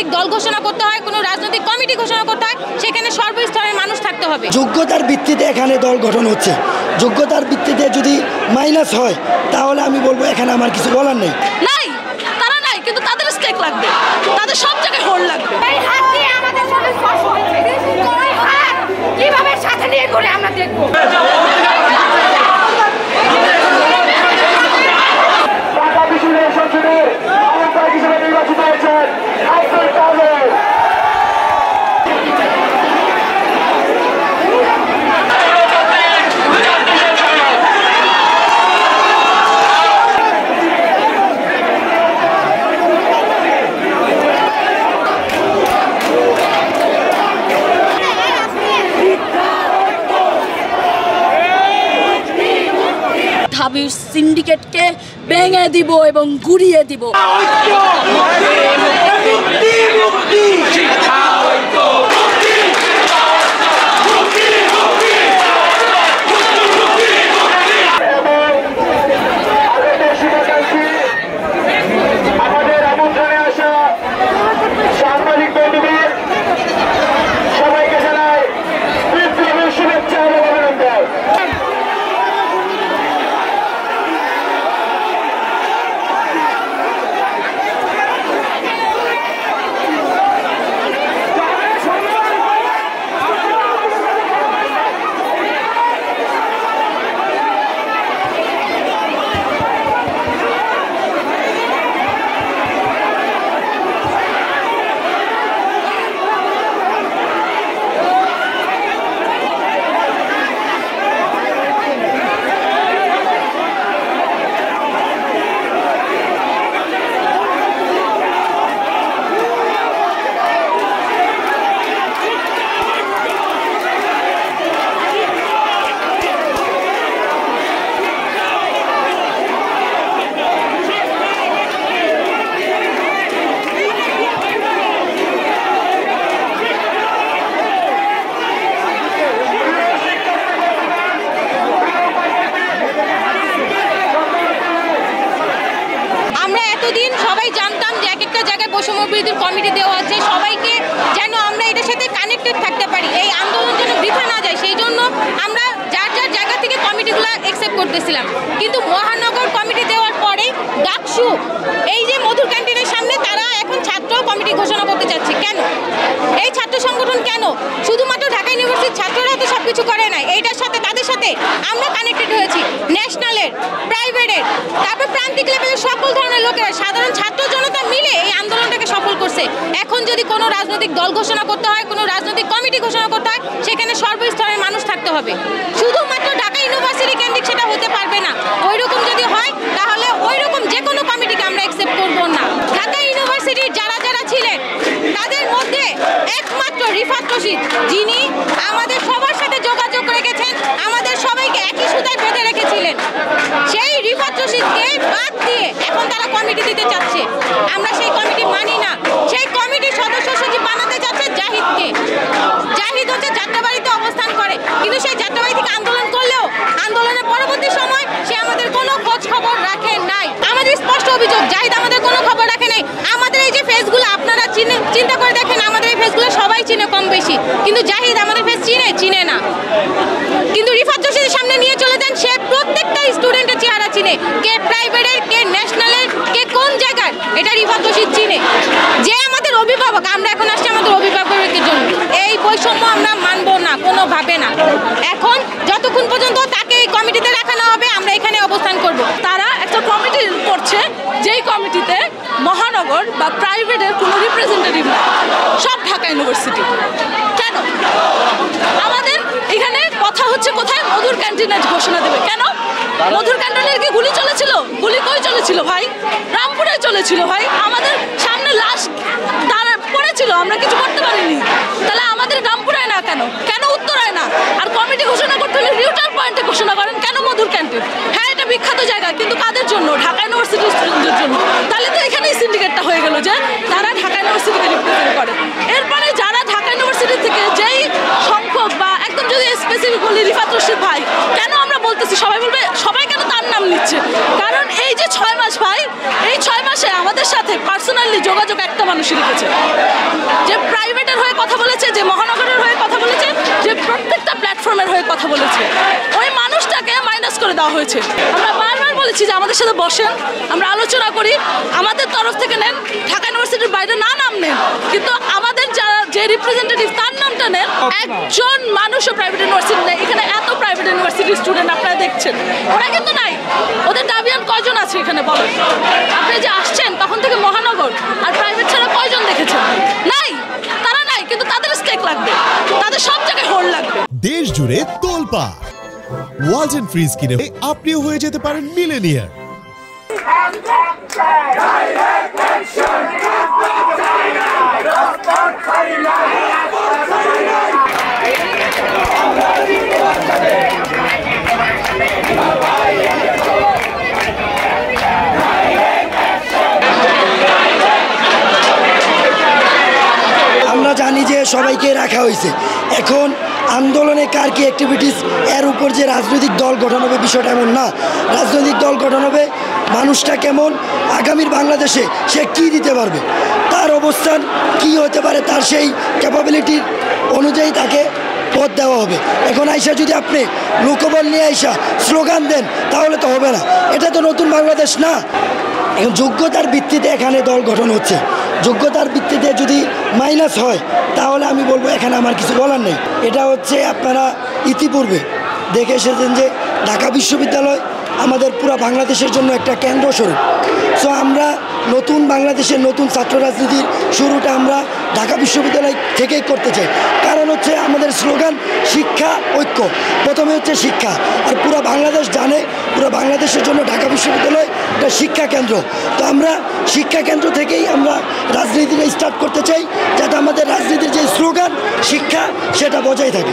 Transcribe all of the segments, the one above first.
রাজনৈতিক দল ঘোষণা করতে হয়, কোনো রাজনৈতিক কমিটি ঘোষণা করতে হয়, সেখানে সর্বস্তরের মানুষ থাকতে হবে। যোগ্যতার ভিত্তিতে এখানে দল গঠন হচ্ছে, যোগ্যতার ভিত্তিতে যদি মাইনাস হয় তাহলে আমি বলবো এখানে আমার কিছু বলার নেই। নাই, তারা নাই, কিন্তু তাদের স্টেক লাগবে, তাদের সব জায়গায় হোল্ড লাগবে। এই হাত দিয়ে আমাদের সঙ্গে স্পর্শ হচ্ছে, ওই হাত কিভাবে সাথে নিয়ে করে আমরা দেখবো। ঢাকা বিশ্ববিদ্যালয় সংসদের আহ্বায়ক হিসেবে নির্বাচিত হয়েছেন আব্দুল কাদের। ঢাবির সিন্ডিকেটকে ভেঙে দিব এবং গুড়িয়ে দিব। আমাদের আমন্ত্রণে আসা সাংবাদিক বন্ধুদের সবাইকে জানাই বিপ্লবের শুভেচ্ছা এবং অভিনন্দন। সবাই জানতাম যে এক একটা জায়গায় বৈষম্য বিরোধী কমিটি দেওয়া আছে, সবাইকে যেন আমরা এটার সাথে কানেক্টেড থাকতে পারি, এই আন্দোলন যেন বৃথা না যায়, সেই জন্য আমরা যার যার জায়গা থেকে কমিটিগুলো অ্যাকসেপ্ট করতেছিলাম। কিন্তু মহানগর কমিটি দেওয়ার পরে ডাকসু এই যে মধুর ক্যান্টিনের সামনে তারা এখন ছাত্র কমিটি ঘোষণা করতে চাচ্ছে। কেন এই ছাত্র সংগঠন, কেন শুধুমাত্র ঢাকা ইউনিভার্সিটির ছাত্ররা তো সব কিছু করে নাই, এইটার সাথে তাদের সাথে আমরা কানেক্টেড হয়েছি, ন্যাশনালের, প্রাইভেটের, তারপর প্রান্তিক লেভেলের সকল ধরনের লোকেরা, সাধারণ ছাত্র জনতা মিলে এই আন্দোলনটাকে সফল করছে। এখন যদি কোনো রাজনৈতিক দল ঘোষণা করতে হয়, কোনো রাজনৈতিক কমিটি ঘোষণা করতে হয়, সেখানে সর্বস্তরের মানুষ থাকতে হবে। শুধুমাত্র ঢাকা ইউনিভার্সিটি কেন্দ্রিক সেটা হতে পারবে না। ওইরকম যদি হয় তাহলে ওইরকম যে কোনো কমিটিকে আমরা অ্যাকসেপ্ট করবো না। ঢাকা ইউনিভার্সিটির যারা যারা ছিলেন তাদের মধ্যে একমাত্র রিফাত রশিদ, যিনি আমাদের সবার সাথে যোগাযোগ রেখেছেন, আমাদের সবাইকে একই সুতায় বেঁধে রেখেছিলেন, সেই রিফাত রশিদকে বাদ দিয়ে এখন তারা কমিটি দিতে চাচ্ছে। আমরা সেই কমিটি মানি না। সেই কমিটির সদস্য সচিব বানাতে চাচ্ছে জাহিদকে। জাহিদ হচ্ছে যাত্রাবাড়িতে অবস্থান করে, কিন্তু সেই যাত্রাবাড়ি থেকে আন্দোলন করলেও আন্দোলনের পরবর্তী সময় সে আমাদের কোনো খোঁজ খবর রাখে নাই। আমাদের স্পষ্ট অভিযোগ, জাহিদ আমাদের কোনো খবর রাখে নাই। আমাদের এই যে ফেসগুলো আপনারা চিন্তা করে দেখেন, আমাদের এই ফেসগুলো সবাই চিনে কম বেশি, কিন্তু জাহিদ আমাদের ফেস চিনে না। কিন্তু রিফাত রশিদের সামনে নিয়ে চলে যান, সে প্রত্যেকটা স্টুডেন্টের চেহারা চিনে, কে প্রাইভেটের, কে ন্যাশনালের, কে কোন জায়গার, এটা রিফাত রশিদ চিনে। যে আমাদের অভিভাবক, আমরা এখন আসছি আমাদের অভিভাবকের জন্য। এই বৈষম্য আমরা মানবো না কোনোভাবে না। এখন যতক্ষণ পর্যন্ত তাকে এই কমিটিতে রাখা না হবে আমরা এখানে অবস্থান করব। তারা একটা কমিটি করছে, যেই কমিটিতে মহানগর বা প্রাইভেটের কোনো রিপ্রেজেন্টেটিভ না, সব ঢাকা ইউনিভার্সিটি। কেন আমাদের এখানে কথা হচ্ছে কোথায় মধুর ক্যান্টিনের ঘোষণা দেবে? কেন মধুর ক্যান্টিনের কি গুলি চলেছিল? গুলি কই চলেছিল ভাই? রামপুরে চলেছিল ভাই। আমাদের সামনে লাশ পড়েছিল, আমরা কিছু করতে পারিনি। তাহলে আমাদের রামপুরায় না কেন? কেন উত্তরায় না? আর কমিটি ঘোষণা করতে হলে নিউট্রাল পয়েন্টে ঘোষণা করেন। কেন মধুর ক্যান্টিন? হ্যাঁ, এটা বিখ্যাত জায়গা, কিন্তু কাদের জন্য? ঢাকা ইউনিভার্সিটির স্টুডেন্টদের জন্য। তাহলে তো এখানেই সিন্ডিকেটটা হয়ে গেল যে তারা ঢাকা ইউনিভার্সিটিকে রিপ্রেজেন্ট করে। এরপরে যারা ঢাকা ইউনিভার্সিটি থেকে যেই সংখ্যক বা একদম যদি স্পেসিফিক বলি রিফাত রশিদ ভাই, কেন আমরা বলতেছি সবাই বলবে সবাই কেন তার নাম নিচ্ছে? কারণ এই যে 6 মাস ভাই, এই 6 মাসে আমাদের সাথে পার্সোনালি যোগাযোগ একটা মানুষই রেখেছে। হয়েছে, ওই মানুষটাকে মাইনাস করে দেওয়া হয়েছে। আমরা বারবার বলেছি যে আমাদের সাথে বসেন, আমরা আলোচনা করি, আমাদের তরফ থেকে নেন, ঢাকা ইউনিভার্সিটির বাইরে নাম নেন, কিন্তু আমাদের যারা যে রিপ্রেজেন্টেটিভ তার নামটা নেন। একজন মানুষও প্রাইভেট ইউনিভার্সিটি নেই এখানে, এত প্রাইভেট ইউনিভার্সিটির স্টুডেন্ট আপনারা দেখছেন, ওরা কিন্তু নাই। ওদের দাবিয়ান কয়জন আছে এখানে বলেন? আপনি যে আসছেন তখন থেকে মহানগর আর প্রাইভেট ছাড়া কয়জন দেখেছেন? নাই, তারা নাই, কিন্তু তাদের স্টেক লাগবে, তাদের সব জায়গায় হোল্ড লাগবে। দেশ জুড়ে তোলপাড় ওয়ালটন ফ্রিজ কিনে আপনিও হয়ে যেতে পারেন মিলেনিয়ার। আমরা জানি যে সবাইকে রাখা হয়েছে, এখন আন্দোলনে কার কি অ্যাক্টিভিটিস এর উপর যে রাজনৈতিক দল গঠন হবে বিষয়টা এমন না। রাজনৈতিক দল গঠন হবে মানুষটা কেমন, আগামীর বাংলাদেশে সে কি দিতে পারবে, তার অবস্থান কি হতে পারে, তার সেই ক্যাপাবিলিটির অনুযায়ী তাকে পদ দেওয়া হবে। এখন আইসা যদি আপনি লোকবল নিয়ে আইসা স্লোগান দেন তাহলে তো হবে না, এটা তো নতুন বাংলাদেশ না। এখন যোগ্যতার ভিত্তিতে এখানে দল গঠন হচ্ছে, যোগ্যতার ভিত্তিতে যদি মাইনাস হয় তাহলে আমি বলবো এখানে আমার কিছু বলার নেই। এটা হচ্ছে আপনারা ইতিপূর্বে দেখে এসেছেন যে ঢাকা বিশ্ববিদ্যালয় আমাদের পুরো বাংলাদেশের জন্য একটা কেন্দ্রস্বরূপ। সো আমরা নতুন বাংলাদেশের নতুন ছাত্র রাজনীতির শুরুটা আমরা ঢাকা বিশ্ববিদ্যালয় থেকেই করতে চাই। কারণ হচ্ছে আমাদের স্লোগান শিক্ষা ঐক্য, প্রথমে হচ্ছে শিক্ষা, আর পুরো বাংলাদেশ জানে পুরো বাংলাদেশের জন্য ঢাকা বিশ্ববিদ্যালয় একটা শিক্ষা কেন্দ্র। তো আমরা শিক্ষা কেন্দ্র থেকেই আমরা রাজনীতিটা স্টার্ট করতে চাই, যাতে আমাদের রাজনীতির যে স্লোগান শিক্ষা সেটা বজায় থাকে।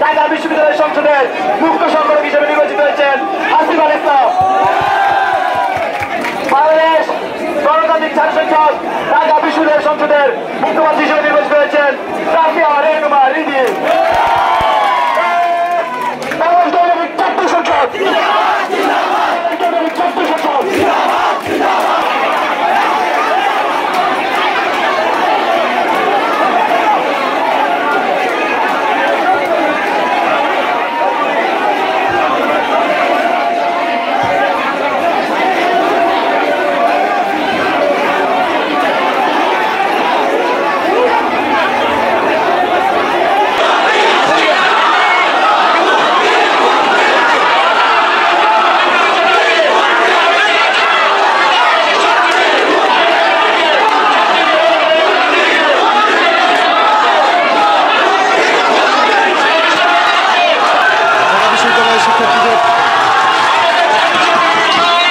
ঢাকা বিশ্ববিদ্যালয় সংসদের মুখ্য সংগঠক হিসেবে নির্বাচিত হয়েছেন আসিফ আল ইসলাম। বাংলাদেশ গণতান্ত্রিক ছাত্র সংসদ ঢাকা বিশ্ববিদ্যালয় সংসদের মুখ্যমন্ত্রী হিসেবে নির্বাচিত হয়েছেন রাফিয়া রেহনুমা রিদি। বাংলাদেশ গণতান্ত্রিক ছাত্র সংসদ শিক্ষার্থীদের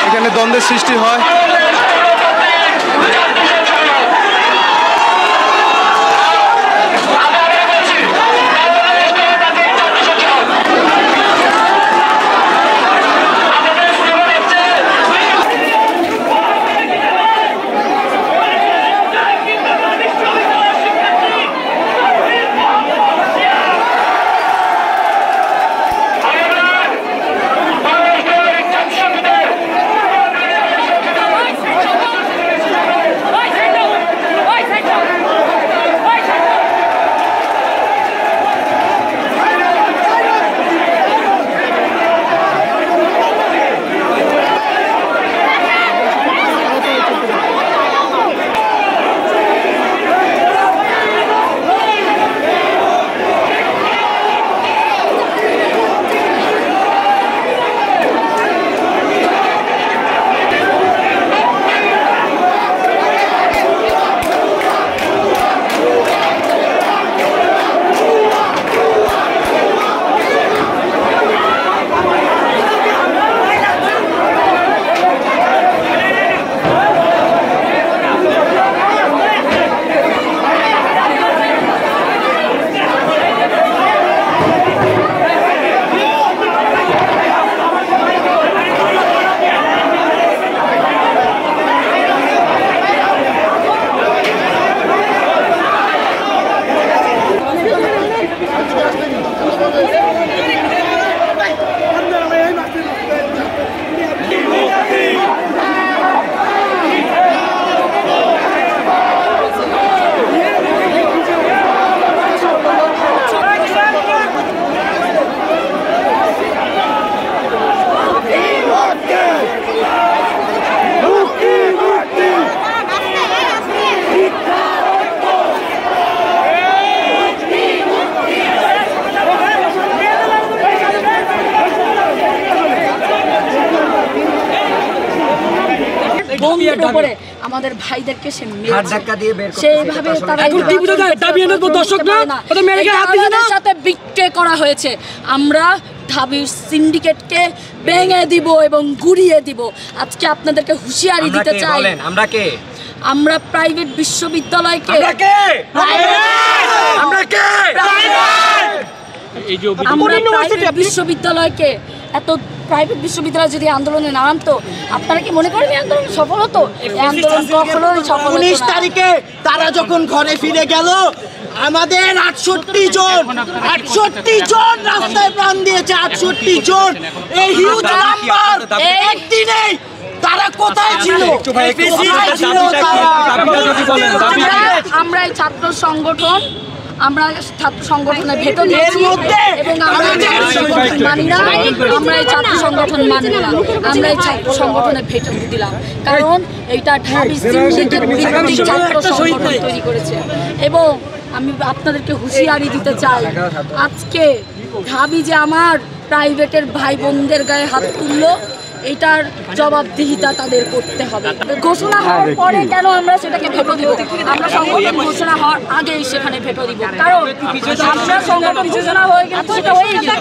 এখানে দ্বন্দ্বের সৃষ্টি হয়। আমাদের ভাইদেরকে সে সেইভাবে তাদের সাথে বিক্রে করা হয়েছে। আমরা ঢাবির সিন্ডিকেটকে ভেঙে দিব এবং গুড়িয়ে দিব। আজকে আপনাদেরকে হুঁশিয়ারি দিতে চাই, আমরা প্রাইভেট বিশ্ববিদ্যালয়কে বিশ্ববিদ্যালয়কে এত প্রাইভেট বিশ্ববিদ্যালয় যদি আন্দোলনে নামতো, আপনারা কি মনে করেন আন্দোলন সফল হতো? আন্দোলন কখনোই সফল হতো না। 19 তারিখে তারা যখন ঘরে ফিরে গেল, আমাদের 68 জন রাস্তায় প্রাণ দিয়েছে। 68 জন, এই হিউজ নাম্বার। একদিনেই তারা কোথায় ছিল? আমরা এই ছাত্র সংগঠন, আমরা ছাত্র সংগঠনের ভেতর দিয়েছি এবং আমরা ছাত্র সংগঠন মানি না, আমরা এই ছাত্র সংগঠন মানি না, আমরা এই ছাত্র সংগঠনের ভেতর দিলাম, কারণ এইটা ঢাবি সিন্ডিকেট বিরোধী ছাত্র সংগঠন তৈরি করেছে। এবং আমি আপনাদেরকে হুঁশিয়ারি দিতে চাই, আজকে ঢাবি যে আমার প্রাইভেটের ভাই বোনদের গায়ে হাত তুললো, এটার জবাবদিহিতা তাদের করতে হবে। ঘোষণা হওয়ার পরে কেন আমরা সেটাকে ভেটো দিব? আমরা সংগঠন ঘোষণা হওয়ার আগেই সেখানে ভেটো দিব, কারণ আমরা সংগঠন ঘোষণা হয়ে গেছে, সেটা হয়ে গেছে।